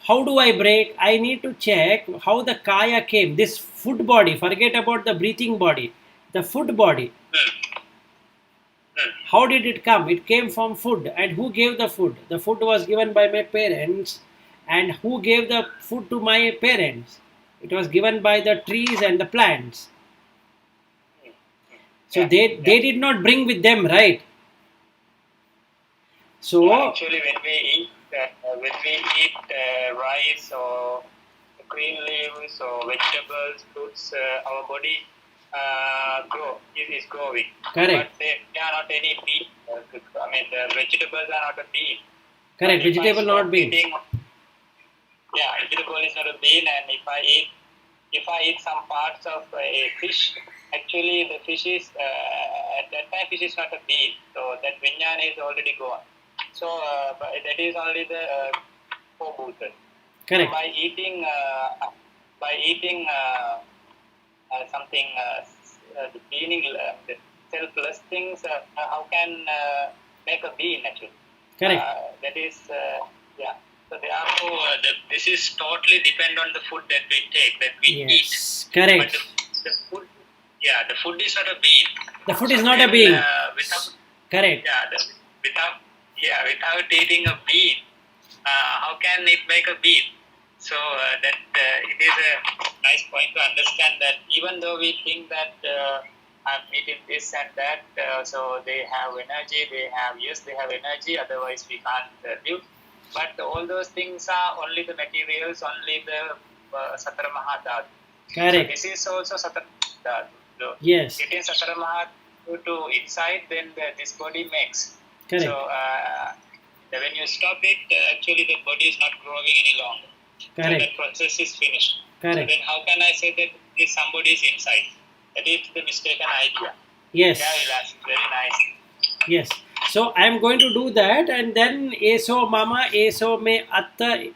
How do I break? I need to check how the kaya came. This food body, forget about the breathing body. The food body. How did it come? It came from food. And who gave the food? The food was given by my parents. And who gave the food to my parents? It was given by the trees and the plants. So they did not bring with them, right? So actually, when we eat rice or green leaves or vegetables, fruits, our body is growing. Correct. But they are not any bean. I mean, the vegetables are not a bean. Correct. Vegetable not bean. Vegetable is not a bean, and if I eat some parts of a fish, actually the fish is at that time fish is not a bean. So that vijnana is already gone. So that is only the four-bhutas. Correct. So by eating something the beaning, the selfless things, how can make a bean actually? Correct. That is So therefore, this is totally depend on the food that we take, that we eat. Yes. Correct. But the food, the food is not a bean. The food is not a bean. Correct. Without eating a bean, how can it make a bean? So that it is a nice point to understand that even though we think that I'm eating this and that, so they have energy, they have energy, otherwise we can't live. But all those things are only the materials, only the Satara Mahadhatu. Correct. So this is also Satara Mahadhatu. So yes. It is Satara Mahadhatu to inside, then this body makes. Correct. So when you stop it, actually the body is not growing any longer. Correct. So that process is finished. Correct. So then how can I say that somebody is inside? That is the mistaken idea. Yes. Very nice. Yes. So I am going to do that, and then eso mama, eso me atta.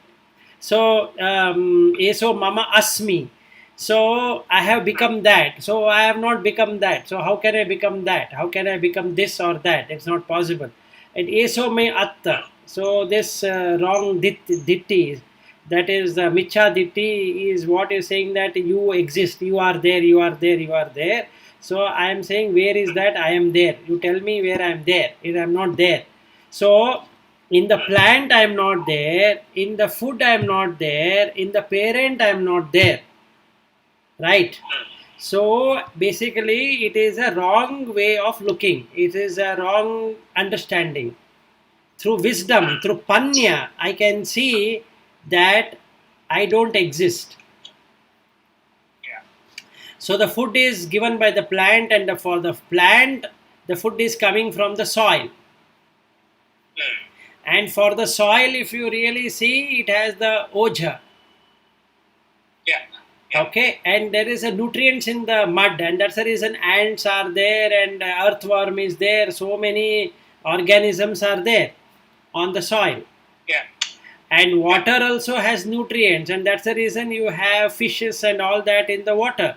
So eso mama asmi. So I have become that. So I have not become that. So how can I become that? How can I become this or that? It's not possible. And eso me atta. So this wrong ditti, that is michha ditti, is what is saying that you exist. You are there. You are there. You are there. So I am saying, where is that? I am there. You tell me where I am there. I am not there. So in the plant I am not there. In the food I am not there. In the parent I am not there. Right? So basically it is a wrong way of looking. It is a wrong understanding. Through wisdom, through panya, I can see that I don't exist. So the food is given by the plant, and for the plant, the food is coming from the soil. And for the soil, if you really see, it has the ojha. Okay, and there is a nutrients in the mud, and that's the reason ants are there, and earthworm is there. So many organisms are there on the soil. And water also has nutrients, and that's the reason you have fishes and all that in the water.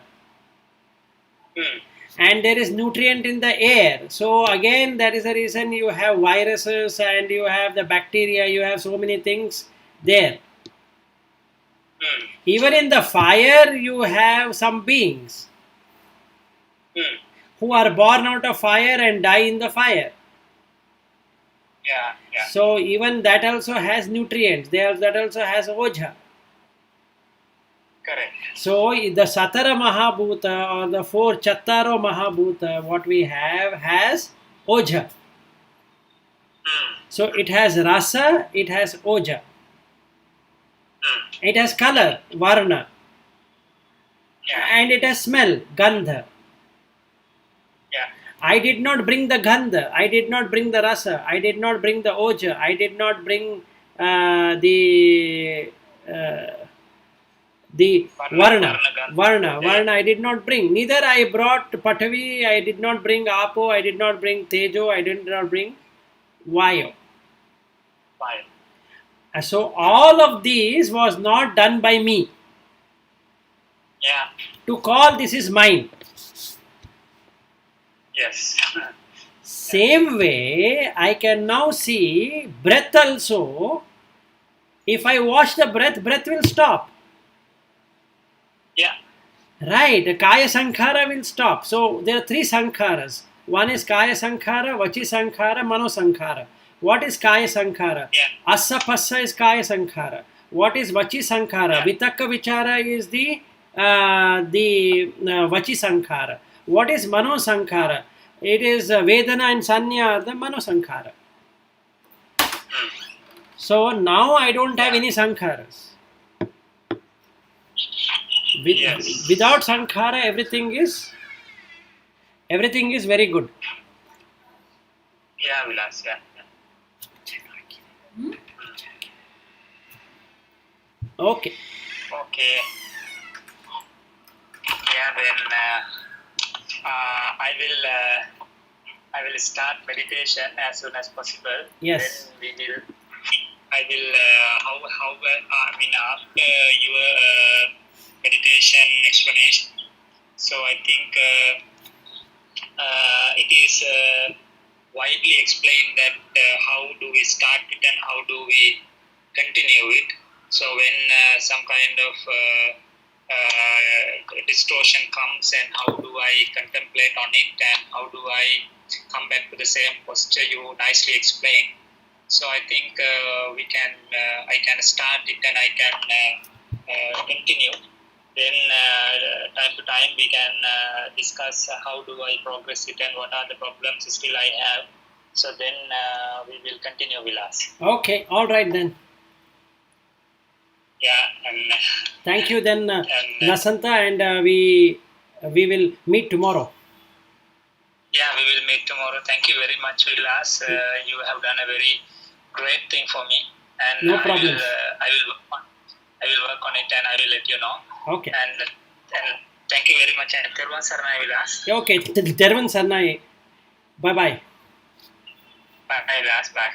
And there is nutrient in the air. So again, that is the reason you have viruses and you have the bacteria, you have so many things there. Even in the fire, you have some beings who are born out of fire and die in the fire. So even that also has nutrients. That also has oja. Correct. So the Satara Mahabhuta or the 4 Chattaro Mahabhuta, what we have has oja. So it has rasa, it has oja. It has color, varna. And it has smell, gandha. I did not bring the gandha, I did not bring the rasa, I did not bring the oja, I did not bring the varna I did not bring. Neither I brought Patavi, I did not bring Apo, I did not bring Tejo, I did not bring Vayu. So all of these was not done by me. To call this is mine. Yes. Same way, I can now see breath also. If I watch the breath, breath will stop. Right, the Kaya Sankhara will stop. So there are 3 Sankharas. One is Kaya Sankhara, Vachi Sankhara, Mano Sankhara. What is Kaya Sankhara? Assa Passa is Kaya Sankhara. What is Vachi Sankhara? Vitakka Vichara is the Vachi Sankhara. What is Mano Sankhara? It is Vedana and Sanya are the Mano Sankhara. So now I don't have any Sankharas. Without Sankhara, everything is very good. Vilas, Okay. Then I will start meditation as soon as possible. Yes. Then after your meditation explanation. So I think it is widely explained that how do we start it and how do we continue it. So when some kind of distortion comes, and how do I contemplate on it, and how do I come back to the same posture, you nicely explain. So I think I can start it and I can continue. Then time to time we can discuss how do I progress it and what are the problems still I have. So then we will continue, Vilas. Okay, all right then. And thank you then, Lasanta, and we will meet tomorrow. We will meet tomorrow. Thank you very much, Vilas. You have done a very great thing for me, and no problem. I will work on it, and I will let you know. Okay. And thank you very much, and Tervan Sarnai, Vilas. Okay, Tervan Sarnai. Bye. Bye, Vilas. Bye.